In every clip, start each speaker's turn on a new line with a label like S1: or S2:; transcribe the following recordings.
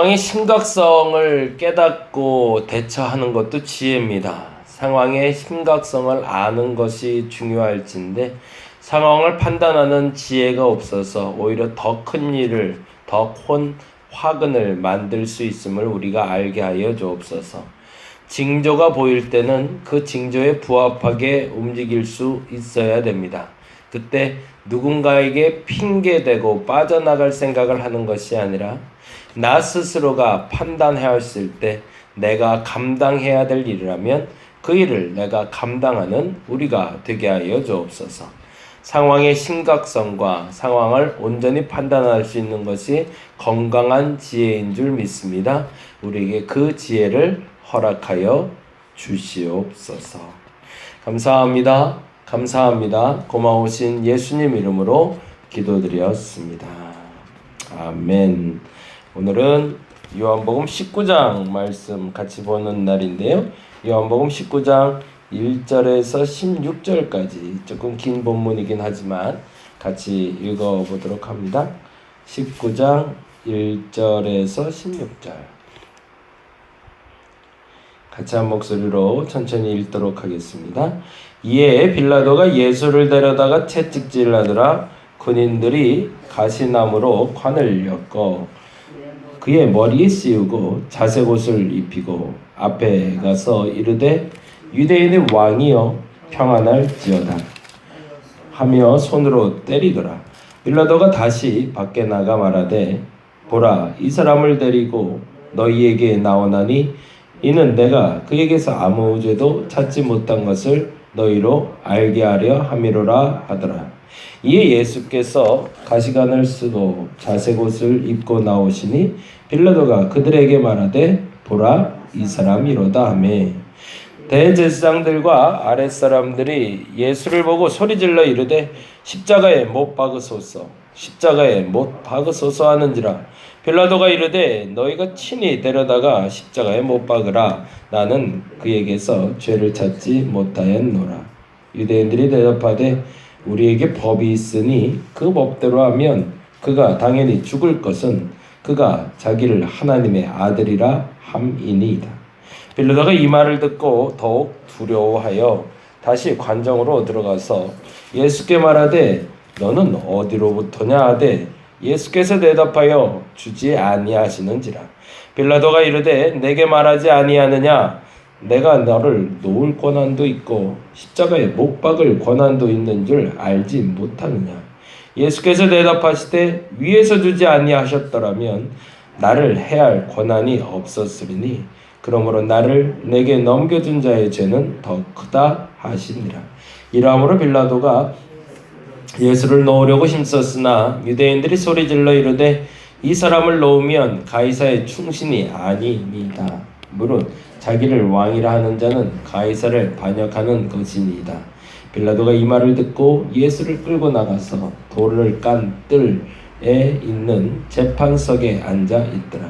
S1: 상황의 심각성을 깨닫고 대처하는 것도 지혜입니다. 상황의 심각성을 아는 것이 중요할진데 상황을 판단하는 지혜가 없어서 오히려 더 큰 일을, 더 큰 화근을 만들 수 있음을 우리가 알게 하여 주옵소서. 징조가 보일 때는 그 징조에 부합하게 움직일 수 있어야 됩니다. 그때 누군가에게 핑계대고 빠져나갈 생각을 하는 것이 아니라 나 스스로가 판단했을 때 내가 감당해야 될 일이라면 그 일을 내가 감당하는 우리가 되게 하여 주옵소서. 상황의 심각성과 상황을 온전히 판단할 수 있는 것이 건강한 지혜인 줄 믿습니다. 우리에게 그 지혜를 허락하여 주시옵소서. 감사합니다. 감사합니다. 고마우신 예수님 이름으로 기도드렸습니다. 아멘. 오늘은 요한복음 19장 말씀 같이 보는 날인데요. 요한복음 19장 1절에서 16절까지 조금 긴 본문이긴 하지만 같이 읽어보도록 합니다. 19장 1절에서 16절 같이 한 목소리로 천천히 읽도록 하겠습니다. 이에 빌라도가 예수를 데려다가 채찍질하더라. 군인들이 가시나무로 관을 엮어 그의 머리에 씌우고 자색옷을 입히고 앞에 가서 이르되 유대인의 왕이여 평안할지어다 하며 손으로 때리더라. 빌라도가 다시 밖에 나가 말하되 보라, 이 사람을 데리고 너희에게 나오나니 이는 내가 그에게서 아무 죄도 찾지 못한 것을 너희로 알게 하려 함이로라 하더라. 이에 예수께서 가시관을 쓰고 자색옷을 입고 나오시니 빌라도가 그들에게 말하되 보라, 이 사람이로다 하매 대제사장들과 아랫사람들이 예수를 보고 소리질러 이르되 십자가에 못 박으소서, 십자가에 못 박으소서 하는지라. 빌라도가 이르되 너희가 친히 데려다가 십자가에 못 박으라. 나는 그에게서 죄를 찾지 못하였노라. 유대인들이 대답하되 우리에게 법이 있으니 그 법대로 하면 그가 당연히 죽을 것은 그가 자기를 하나님의 아들이라 함이니이다. 빌라도가 이 말을 듣고 더욱 두려워하여 다시 관정으로 들어가서 예수께 말하되 너는 어디로부터냐 하되 예수께서 대답하여 주지 아니하시는지라. 빌라도가 이르되 내게 말하지 아니하느냐? 내가 너를 놓을 권한도 있고 십자가에 못 박을 권한도 있는 줄 알지 못하느냐? 예수께서 대답하시되 위에서 주지 아니하셨더라면 나를 해할 권한이 없었으리니 그러므로 나를 내게 넘겨준 자의 죄는 더 크다 하시니라. 이러므로 빌라도가 예수를 놓으려고 힘썼으나 유대인들이 소리질러 이르되 이 사람을 놓으면 가이사의 충신이 아니니이다. 물론 자기를 왕이라 하는 자는 가이사를 반역하는 것이니이다. 빌라도가 이 말을 듣고 예수를 끌고 나가서 돌을 깐 뜰에 있는 재판석에 앉아 있더라.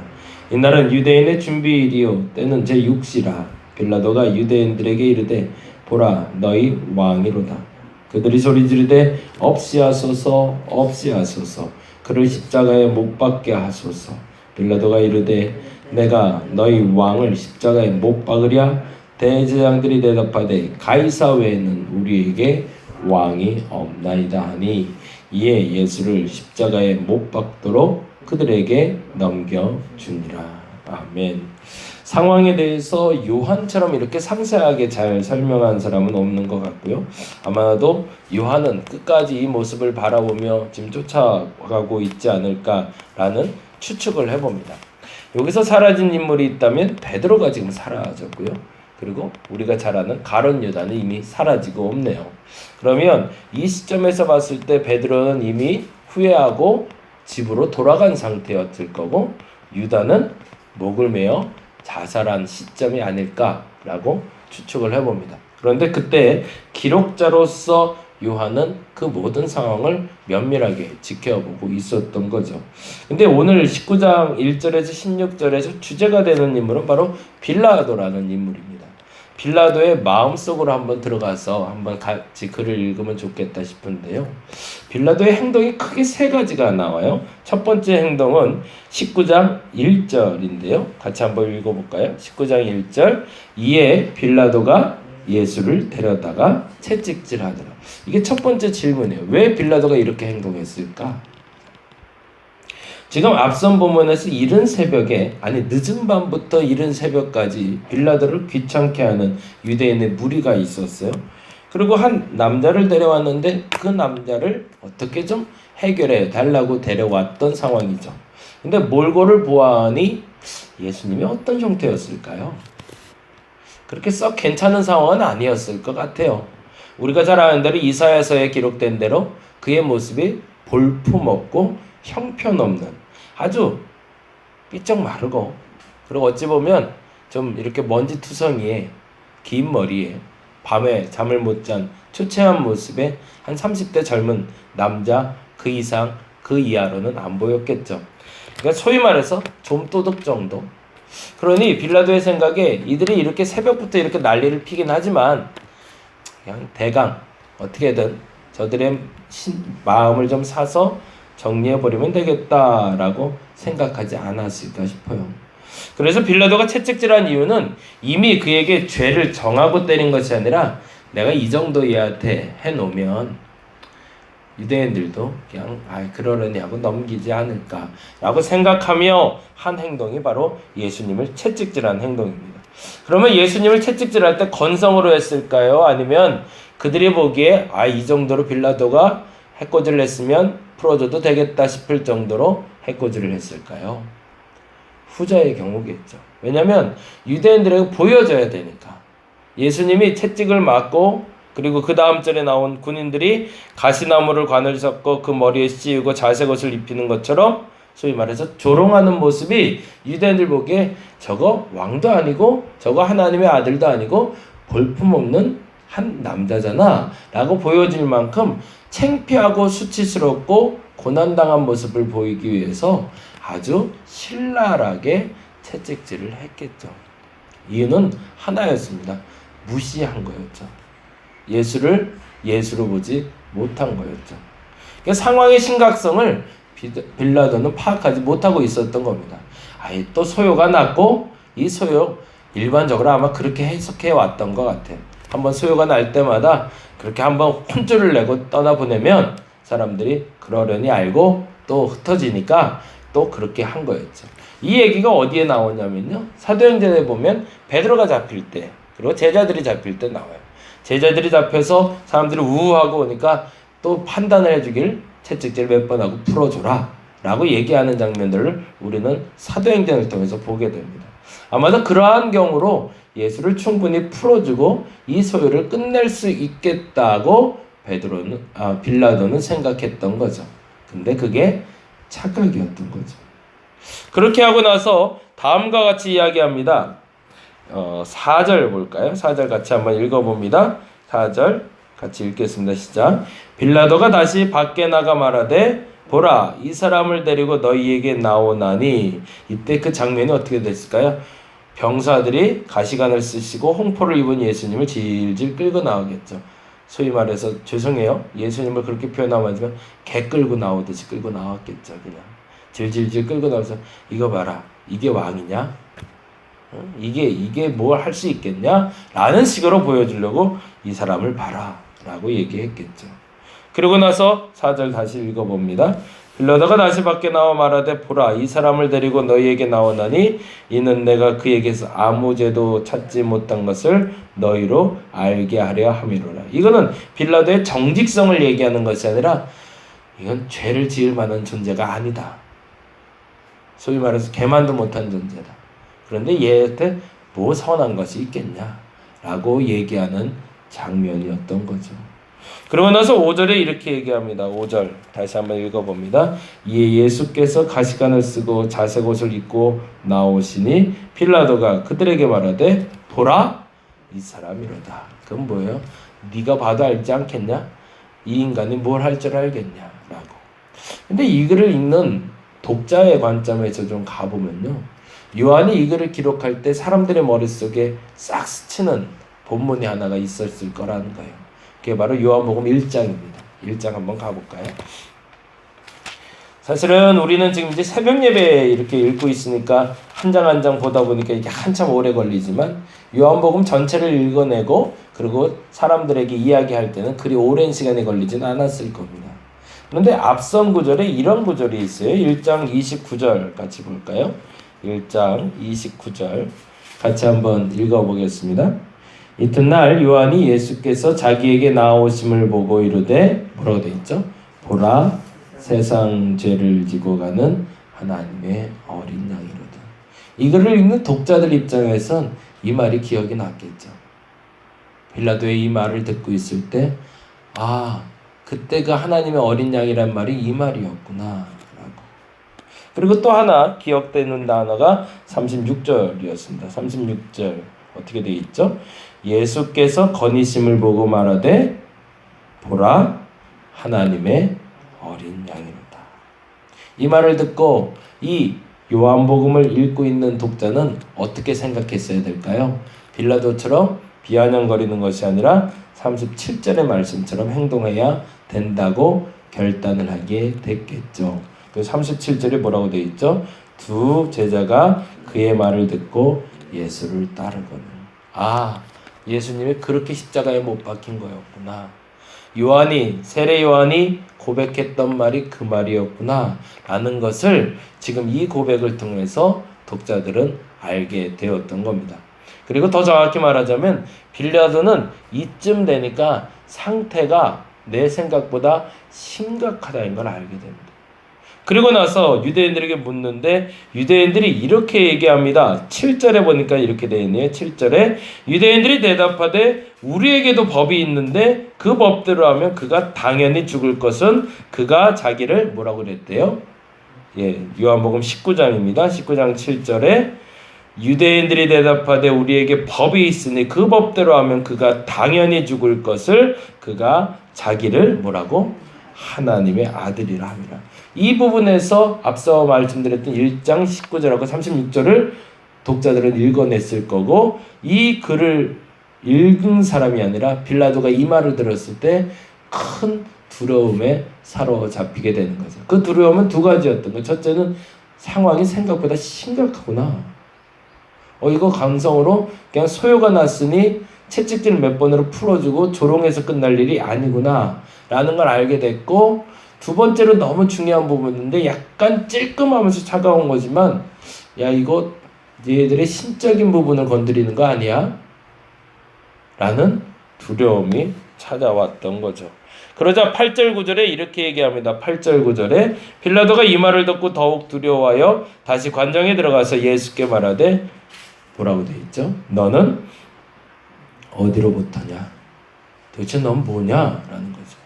S1: 이날은 유대인의 준비일이요 때는 제6시라. 빌라도가 유대인들에게 이르되 보라, 너희 왕이로다. 그들이 소리지르되 없이하소서, 없이하소서, 그를 십자가에 못 박게 하소서. 빌라도가 이르되 내가 너희 왕을 십자가에 못 박으랴? 대제사장들이 대답하되 가이사 외에는 우리에게 왕이 없나이다 하니 이에 예수를 십자가에 못 박도록 그들에게 넘겨주니라. 아멘. 상황에 대해서 요한처럼 이렇게 상세하게 잘 설명한 사람은 없는 것 같고요. 아마도 요한은 끝까지 이 모습을 바라보며 지금 쫓아가고 있지 않을까라는 추측을 해봅니다. 여기서 사라진 인물이 있다면 베드로가 지금 사라졌고요. 그리고 우리가 잘 아는 가룟 유다는 이미 사라지고 없네요. 그러면 이 시점에서 봤을 때 베드로는 이미 후회하고 집으로 돌아간 상태였을 거고 유다는 목을 메어 자살한 시점이 아닐까라고 추측을 해봅니다. 그런데 그때 기록자로서 요한은 그 모든 상황을 면밀하게 지켜보고 있었던 거죠. 근데 오늘 19장 1절에서 16절에서 주제가 되는 인물은 바로 빌라도라는 인물입니다. 빌라도의 마음속으로 한번 들어가서 한번 같이 글을 읽으면 좋겠다 싶은데요. 빌라도의 행동이 크게 세 가지가 나와요. 첫 번째 행동은 19장 1절인데요. 같이 한번 읽어볼까요? 19장 1절. 이에 빌라도가 예수를 데려다가 채찍질하더라. 이게 첫 번째 질문이에요. 왜 빌라도가 이렇게 행동했을까? 지금 앞선 본문에서 이른 새벽에, 아니 늦은 밤부터 이른 새벽까지 빌라도를 귀찮게 하는 유대인의 무리가 있었어요. 그리고 한 남자를 데려왔는데 그 남자를 어떻게 좀 해결해 달라고 데려왔던 상황이죠. 근데 몰골을 보아하니 예수님이 어떤 형태였을까요? 그렇게 썩 괜찮은 상황은 아니었을 것 같아요. 우리가 잘 아는 대로 이사야서에 기록된 대로 그의 모습이 볼품없고 형편없는, 아주 삐쩍 마르고, 그리고 어찌 보면 좀 이렇게 먼지투성이에 긴 머리에 밤에 잠을 못 잔 초췌한 모습에 한 30대 젊은 남자 그 이상 그 이하로는 안 보였겠죠. 그러니까 소위 말해서 좀도둑 정도. 그러니 빌라도의 생각에 이들이 이렇게 새벽부터 이렇게 난리를 피긴 하지만 그냥 대강 어떻게든 저들의 마음을 좀 사서 정리해버리면 되겠다라고 생각하지 않았을까 싶어요. 그래서 빌라도가 채찍질한 이유는 이미 그에게 죄를 정하고 때린 것이 아니라 내가 이 정도 얘한테 해놓으면 유대인들도 그냥 그러려니 하고 넘기지 않을까라고 생각하며 한 행동이 바로 예수님을 채찍질한 행동입니다. 그러면 예수님을 채찍질할 때 건성으로 했을까요? 아니면 그들이 보기에 이 정도로 빌라도가 해코지를 했으면 풀어줘도 되겠다 싶을 정도로 해코지를 했을까요? 후자의 경우겠죠. 왜냐하면 유대인들에게 보여져야 되니까. 예수님이 채찍을 맞고 그리고 그 다음 절에 나온 군인들이 가시나무를 관을 섞고 그 머리에 씌우고 자색 옷을 입히는 것처럼 소위 말해서 조롱하는 모습이 유대인들 보기에 저거 왕도 아니고 저거 하나님의 아들도 아니고 볼품없는 한 남자잖아 라고 보여질 만큼 창피하고 수치스럽고 고난당한 모습을 보이기 위해서 아주 신랄하게 채찍질을 했겠죠. 이유는 하나였습니다. 무시한 거였죠. 예수를 예수로 보지 못한 거였죠. 그러니까 상황의 심각성을 빌라도는 파악하지 못하고 있었던 겁니다. 또 소요가 났고 이 소요 일반적으로 아마 그렇게 해석해 왔던 것 같아요. 한번 소요가 날 때마다 그렇게 한번 혼쭐을 내고 떠나보내면 사람들이 그러려니 알고 또 흩어지니까 또 그렇게 한 거였죠. 이 얘기가 어디에 나오냐면요. 사도행전에 보면 베드로가 잡힐 때 그리고 제자들이 잡힐 때 나와요. 제자들이 잡혀서 사람들이 우우하고 오니까 또 판단을 해주길 채찍질 몇 번 하고 풀어줘라 라고 얘기하는 장면들을 우리는 사도행전을 통해서 보게 됩니다. 아마도 그러한 경우로 예수를 충분히 풀어주고 이 소요를 끝낼 수 있겠다고 빌라도는 생각했던 거죠. 근데 그게 착각이었던 거죠. 그렇게 하고 나서 다음과 같이 이야기합니다. 4절 볼까요? 4절 같이 한번 읽어봅니다. 4절 같이 읽겠습니다. 시작. 빌라도가 다시 밖에 나가 말하되 보라 이 사람을 데리고 너희에게 나오나니. 이때 그 장면이 어떻게 됐을까요? 병사들이 가시관을 쓰시고 홍포를 입은 예수님을 질질 끌고 나오겠죠. 소위 말해서 죄송해요. 예수님을 그렇게 표현하면 개 끌고 나오듯이 끌고 나왔겠죠. 그냥 질질질 끌고 나와서 이거 봐라. 이게 왕이냐? 이게 뭘 할 수 있겠냐? 라는 식으로 보여주려고 이 사람을 봐라 라고 얘기했겠죠. 그리고 나서 4절 다시 읽어봅니다. 빌라도가 다시 밖에 나와 말하되 보라 이 사람을 데리고 너희에게 나오나니 이는 내가 그에게서 아무 죄도 찾지 못한 것을 너희로 알게 하려 함이로라. 이거는 빌라도의 정직성을 얘기하는 것이 아니라 이건 죄를 지을 만한 존재가 아니다. 소위 말해서 개만도 못한 존재다. 그런데 얘한테 뭐 선한 것이 있겠냐 라고 얘기하는 장면이었던 거죠. 그러고 나서 5절에 이렇게 얘기합니다. 5절 다시 한번 읽어봅니다. 이에 예수께서 가시관을 쓰고 자색 옷을 입고 나오시니 빌라도가 그들에게 말하되 보라 이 사람이로다. 그건 뭐예요? 네가 봐도 알지 않겠냐? 이 인간이 뭘 할 줄 알겠냐 라고. 근데 이 글을 읽는 독자의 관점에서 좀 가보면요, 요한이 이 글을 기록할 때 사람들의 머릿속에 싹 스치는 본문이 하나가 있었을 거라는 거예요. 그게 바로 요한복음 1장입니다. 1장 한번 가볼까요? 사실은 우리는 지금 이제 새벽 예배 이렇게 읽고 있으니까 한 장 한 장 보다 보니까 이게 한참 오래 걸리지만 요한복음 전체를 읽어내고 그리고 사람들에게 이야기할 때는 그리 오랜 시간이 걸리진 않았을 겁니다. 그런데 앞선 구절에 이런 구절이 있어요. 1장 29절 같이 볼까요? 1장 29절 같이 한번 읽어보겠습니다. 이튿날 요한이 예수께서 자기에게 나오심을 보고 이르되 뭐라고 되어 있죠? 보라 세상 죄를 지고 가는 하나님의 어린 양이로다. 이 글을 읽는 독자들 입장에선 이 말이 기억이 났겠죠. 빌라도의 이 말을 듣고 있을 때 그때 그 하나님의 어린 양이란 말이 이 말이었구나 라고. 그리고 또 하나 기억되는 단어가 36절이었습니다. 36절 어떻게 되어 있죠? 예수께서 건의심을 보고 말하되 보라 하나님의 어린 양이로다. 이 말을 듣고 이 요한복음을 읽고 있는 독자는 어떻게 생각했어야 될까요? 빌라도처럼 비아냥거리는 것이 아니라 37절의 말씀처럼 행동해야 된다고 결단을 하게 됐겠죠. 그 37절에 뭐라고 되어 있죠? 두 제자가 그의 말을 듣고 예수를 따르거늘. 예수님이 그렇게 십자가에 못 박힌 거였구나. 세례 요한이 고백했던 말이 그 말이었구나 라는 것을 지금 이 고백을 통해서 독자들은 알게 되었던 겁니다. 그리고 더 정확히 말하자면 빌라도는 이쯤 되니까 상태가 내 생각보다 심각하다는 걸 알게 됩니다. 그리고 나서 유대인들에게 묻는데 유대인들이 이렇게 얘기합니다. 7절에 보니까 이렇게 되어 있네요. 7절에 유대인들이 대답하되 우리에게도 법이 있는데 그 법대로 하면 그가 당연히 죽을 것은 그가 자기를 뭐라고 그랬대요? 요한복음 19장입니다. 19장 7절에 유대인들이 대답하되 우리에게 법이 있으니 그 법대로 하면 그가 당연히 죽을 것을 그가 자기를 뭐라고? 하나님의 아들이라 함이라. 이 부분에서 앞서 말씀드렸던 1장 19절하고 36절을 독자들은 읽어냈을 거고 이 글을 읽은 사람이 아니라 빌라도가 이 말을 들었을 때 큰 두려움에 사로잡히게 되는 거죠. 그 두려움은 두 가지였던 거예요. 첫째는 상황이 생각보다 심각하구나. 이거 강성으로 그냥 소요가 났으니 채찍질 몇 번으로 풀어주고 조롱해서 끝날 일이 아니구나 라는 걸 알게 됐고, 두 번째로 너무 중요한 부분인데 약간 찔끔하면서 차가운 거지만 이거 얘들의 신적인 부분을 건드리는 거 아니야? 라는 두려움이 찾아왔던 거죠. 그러자 8절 9절에 이렇게 얘기합니다. 8절 9절에 빌라도가 이 말을 듣고 더욱 두려워하여 다시 관장에 들어가서 예수께 말하되 뭐라고 되어 있죠? 너는 어디로부터냐? 도대체 넌 뭐냐? 라는 거죠.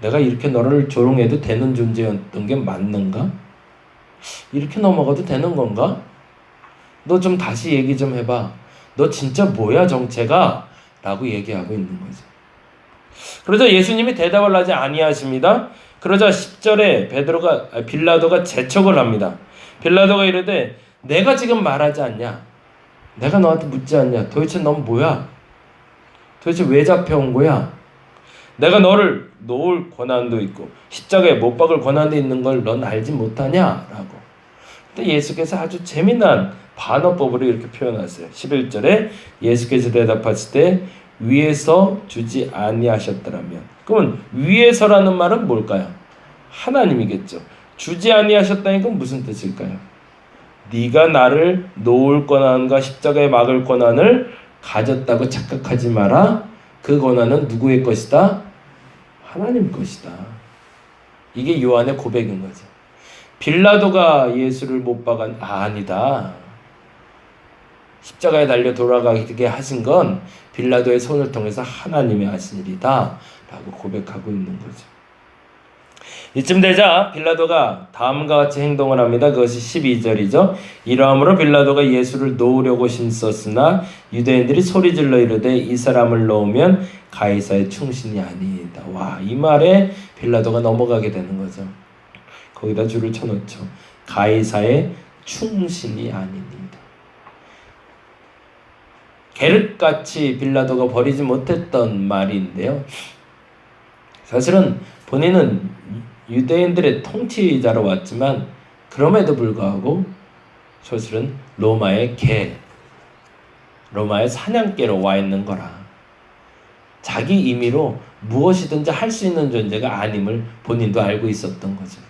S1: 내가 이렇게 너를 조롱해도 되는 존재였던 게 맞는가? 이렇게 넘어가도 되는 건가? 너 좀 다시 얘기 좀 해봐. 너 진짜 뭐야 정체가? 라고 얘기하고 있는 거죠. 그러자 예수님이 대답을 하지 아니하십니다. 그러자 10절에 빌라도가 재촉을 합니다. 빌라도가 이르되 내가 지금 말하지 않냐? 내가 너한테 묻지 않냐? 도대체 넌 뭐야? 도대체 왜 잡혀온 거야? 내가 너를 놓을 권한도 있고 십자가에 못 박을 권한도 있는 걸 넌 알지 못하냐? 라고. 근데 예수께서 아주 재미난 반어법으로 이렇게 표현하세요. 11절에 예수께서 대답하실 때 위에서 주지 아니하셨더라면, 그러면 위에서라는 말은 뭘까요? 하나님이겠죠. 주지 아니하셨다는 건 무슨 뜻일까요? 네가 나를 놓을 권한과 십자가에 막을 권한을 가졌다고 착각하지 마라. 그 권한은 누구의 것이다? 하나님 것이다. 이게 요한의 고백인 거죠. 빌라도가 예수를 못 박은 아니다. 십자가에 달려 돌아가게 하신 건 빌라도의 손을 통해서 하나님이 하신 일이다 라고 고백하고 있는 거죠. 이쯤 되자 빌라도가 다음과 같이 행동을 합니다. 그것이 12절이죠. 이러함으로 빌라도가 예수를 놓으려고 힘썼으나 유대인들이 소리질러 이르되 이 사람을 놓으면 가이사의 충신이 아니다. 이 말에 빌라도가 넘어가게 되는 거죠. 거기다 줄을 쳐놓죠. 가이사의 충신이 아닙니다. 계륵같이 빌라도가 버리지 못했던 말인데요. 사실은 본인은 유대인들의 통치자로 왔지만 그럼에도 불구하고 사실은 로마의 로마의 사냥개로 와 있는 거라. 자기 임의로 무엇이든지 할 수 있는 존재가 아님을 본인도 알고 있었던 거죠.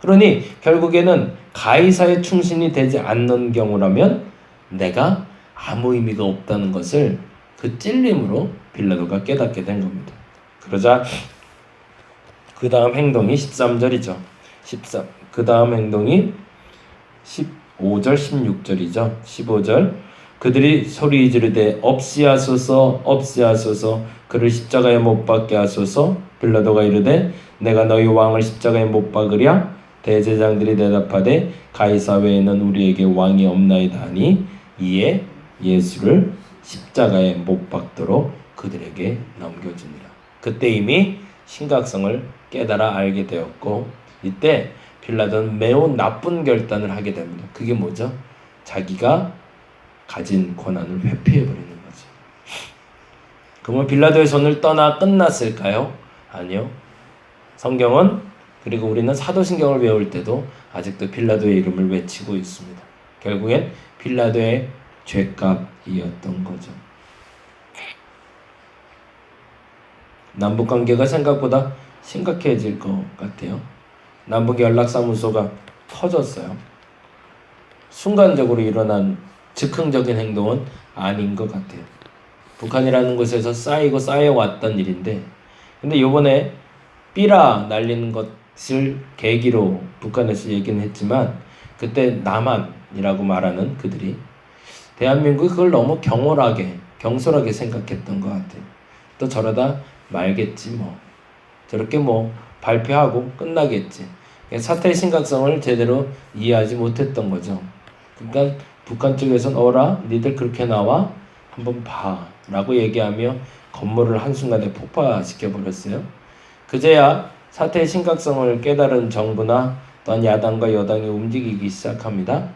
S1: 그러니 결국에는 가이사의 충신이 되지 않는 경우라면 내가 아무 의미가 없다는 것을 그 찔림으로 빌라도가 깨닫게 된 겁니다. 그러자 그 다음 행동이 13절이죠. 그 다음 행동이 15절 16절이죠. 15절 그들이 소리 지르되 없이하소서 없이하소서 그를 십자가에 못 박게 하소서. 빌라도가 이르되 내가 너희 왕을 십자가에 못 박으랴. 대제장들이 대답하되 가이사 외에는 우리에게 왕이 없나이다 하니 이에 예수를 십자가에 못 박도록 그들에게 넘겨주니라. 그때 이미 심각성을 깨달아 알게 되었고 이때 빌라도는 매우 나쁜 결단을 하게 됩니다. 그게 뭐죠? 자기가 가진 권한을 회피해버리는 거죠. 그러면 빌라도의 손을 떠나 끝났을까요? 아니요. 성경은 그리고 우리는 사도신경을 외울 때도 아직도 빌라도의 이름을 외치고 있습니다. 결국엔 빌라도의 죄값이었던 거죠. 남북관계가 생각보다 심각해질 것 같아요. 남북 연락사무소가 터졌어요. 순간적으로 일어난 즉흥적인 행동은 아닌 것 같아요. 북한이라는 곳에서 쌓여왔던 일인데 근데 요번에 삐라 날리는 것을 계기로 북한에서 얘기는 했지만 그때 남한이라고 말하는 그들이 대한민국이 그걸 너무 경솔하게 생각했던 것 같아요. 또 저러다 말겠지 뭐. 저렇게 뭐 발표하고 끝나겠지. 사태의 심각성을 제대로 이해하지 못했던 거죠. 그러니까 북한 쪽에서는 어라 니들 그렇게 나와? 한번 봐 라고 얘기하며 건물을 한순간에 폭파시켜버렸어요. 그제야 사태의 심각성을 깨달은 정부나 또한 야당과 여당이 움직이기 시작합니다.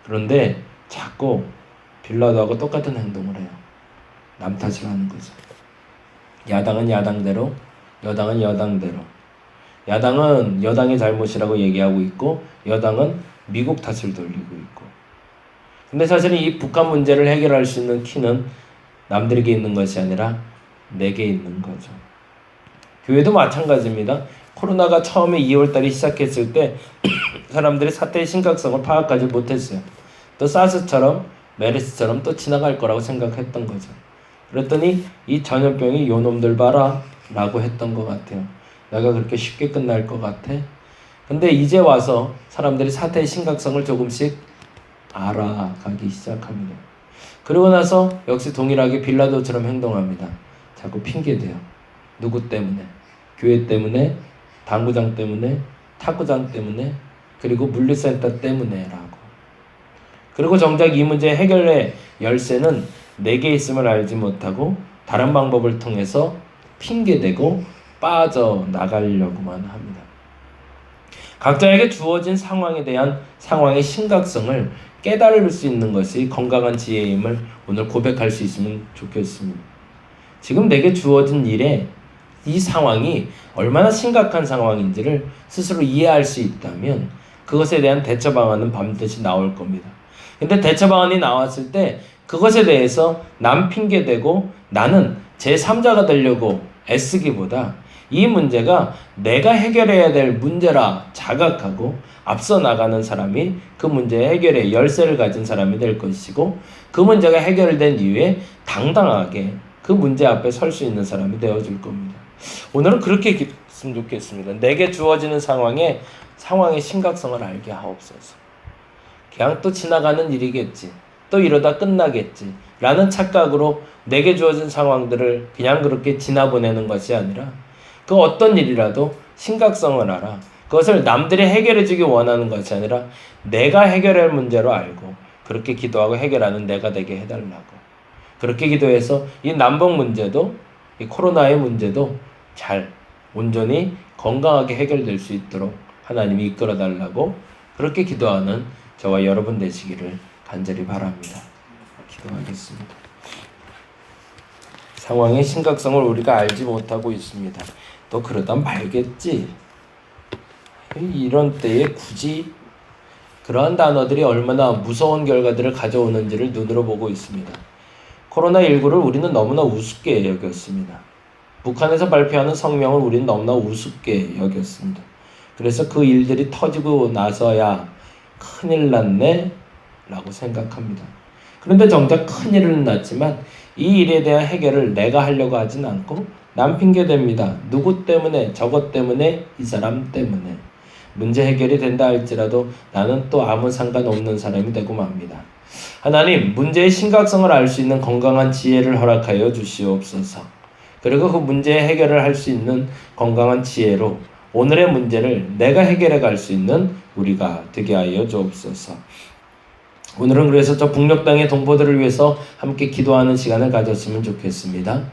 S1: 그런데 자꾸 빌라도하고 똑같은 행동을 해요. 남 탓을 하는 거죠. 야당은 야당대로, 여당은 여당대로. 야당은 여당의 잘못이라고 얘기하고 있고 여당은 미국 탓을 돌리고 있고. 근데 사실은 이 북한 문제를 해결할 수 있는 키는 남들에게 있는 것이 아니라 내게 있는 거죠. 교회도 마찬가지입니다. 코로나가 처음에 2월달에 시작했을 때 사람들이 사태의 심각성을 파악하지 못했어요. 또 사스처럼 메르스처럼 또 지나갈 거라고 생각했던 거죠. 그랬더니 이 전염병이 요놈들 봐라 라고 했던 것 같아요. 내가 그렇게 쉽게 끝날 것 같아? 근데 이제 와서 사람들이 사태의 심각성을 조금씩 알아가기 시작합니다. 그러고 나서 역시 동일하게 빌라도처럼 행동합니다. 자꾸 핑계대요. 누구 때문에? 교회 때문에, 당구장 때문에, 탁구장 때문에, 그리고 물류센터 때문에 라고. 그리고 정작 이 문제의 해결의 열쇠는 내게 있음을 알지 못하고 다른 방법을 통해서 핑계대고 빠져나가려고만 합니다. 각자에게 주어진 상황에 대한 상황의 심각성을 깨달을 수 있는 것이 건강한 지혜임을 오늘 고백할 수 있으면 좋겠습니다. 지금 내게 주어진 일에 이 상황이 얼마나 심각한 상황인지를 스스로 이해할 수 있다면 그것에 대한 대처 방안은 반드시 나올 겁니다. 근데 대처 방안이 나왔을 때 그것에 대해서 남 핑계대고 나는 제3자가 되려고 애쓰기보다 이 문제가 내가 해결해야 될 문제라 자각하고 앞서 나가는 사람이 그 문제의 해결의 열쇠를 가진 사람이 될 것이고 그 문제가 해결된 이후에 당당하게 그 문제 앞에 설 수 있는 사람이 되어줄 겁니다. 오늘은 그렇게 했으면 좋겠습니다. 내게 주어지는 상황의 심각성을 알게 하옵소서. 그냥 또 지나가는 일이겠지. 또 이러다 끝나겠지. 라는 착각으로 내게 주어진 상황들을 그냥 그렇게 지나보내는 것이 아니라 그 어떤 일이라도 심각성을 알아. 그것을 남들이 해결해주기 원하는 것이 아니라 내가 해결할 문제로 알고 그렇게 기도하고 해결하는 내가 되게 해달라고. 그렇게 기도해서 이 남북 문제도 이 코로나의 문제도 잘 온전히 건강하게 해결될 수 있도록 하나님이 이끌어달라고 그렇게 기도하는 저와 여러분 되시기를 간절히 바랍니다. 기도하겠습니다. 상황의 심각성을 우리가 알지 못하고 있습니다. 또 그러다 말겠지. 이런 때에 굳이 그러한 단어들이 얼마나 무서운 결과들을 가져오는지를 눈으로 보고 있습니다. 코로나19를 우리는 너무나 우습게 여겼습니다. 북한에서 발표하는 성명을 우리는 너무나 우습게 여겼습니다. 그래서 그 일들이 터지고 나서야 큰일 났네 라고 생각합니다. 그런데 정작 큰일은 났지만 이 일에 대한 해결을 내가 하려고 하진 않고 남 핑계댑니다. 누구 때문에, 저것 때문에, 이 사람 때문에. 문제 해결이 된다 할지라도 나는 또 아무 상관없는 사람이 되고 맙니다. 하나님, 문제의 심각성을 알 수 있는 건강한 지혜를 허락하여 주시옵소서. 그리고 그 문제의 해결을 할 수 있는 건강한 지혜로 오늘의 문제를 내가 해결해 갈 수 있는 우리가 되게 하여 주옵소서. 오늘은 그래서 저 북녘 땅의 동포들을 위해서 함께 기도하는 시간을 가졌으면 좋겠습니다.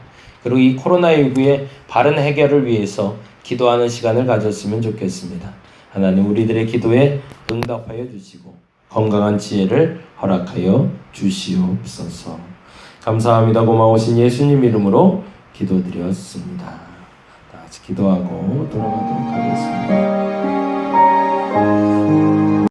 S1: 그리고 이 코로나19의 바른 해결을 위해서 기도하는 시간을 가졌으면 좋겠습니다. 하나님, 우리들의 기도에 응답하여 주시고 건강한 지혜를 허락하여 주시옵소서. 감사합니다. 고마우신 예수님 이름으로 기도드렸습니다. 다 같이 기도하고 돌아가도록 하겠습니다.